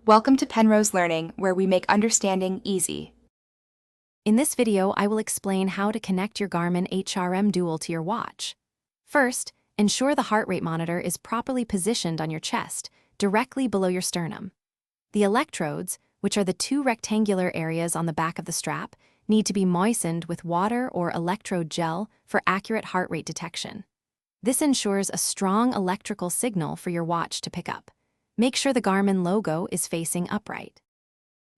Welcome to Penrose Learning, where we make understanding easy. In this video, I will explain how to connect your Garmin HRM-Dual to your watch. First, ensure the heart rate monitor is properly positioned on your chest, directly below your sternum. The electrodes, which are the two rectangular areas on the back of the strap, need to be moistened with water or electrode gel for accurate heart rate detection. This ensures a strong electrical signal for your watch to pick up. Make sure the Garmin logo is facing upright.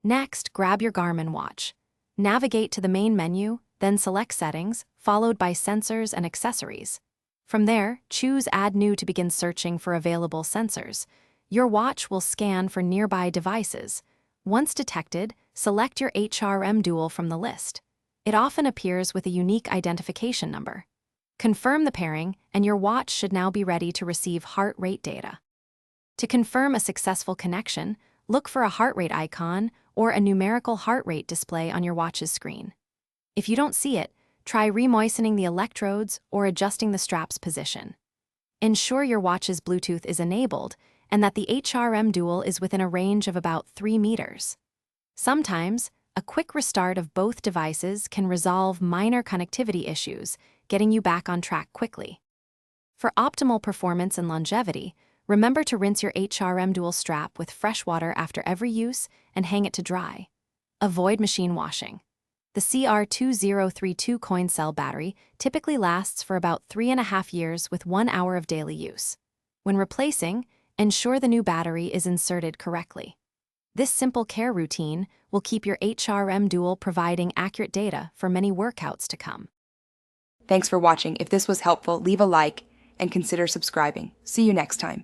Next, grab your Garmin watch. Navigate to the main menu, then select Settings, followed by Sensors and Accessories. From there, choose Add New to begin searching for available sensors. Your watch will scan for nearby devices. Once detected, select your HRM-Dual from the list. It often appears with a unique identification number. Confirm the pairing, and your watch should now be ready to receive heart rate data. To confirm a successful connection, look for a heart rate icon or a numerical heart rate display on your watch's screen. If you don't see it, try remoistening the electrodes or adjusting the strap's position. Ensure your watch's Bluetooth is enabled and that the HRM-Dual is within a range of about 3 meters. Sometimes, a quick restart of both devices can resolve minor connectivity issues, getting you back on track quickly. For optimal performance and longevity, remember to rinse your HRM-Dual strap with fresh water after every use and hang it to dry. Avoid machine washing. The CR2032 coin cell battery typically lasts for about 3.5 years with 1 hour of daily use. When replacing, ensure the new battery is inserted correctly. This simple care routine will keep your HRM-Dual providing accurate data for many workouts to come. Thanks for watching. If this was helpful, leave a like and consider subscribing. See you next time.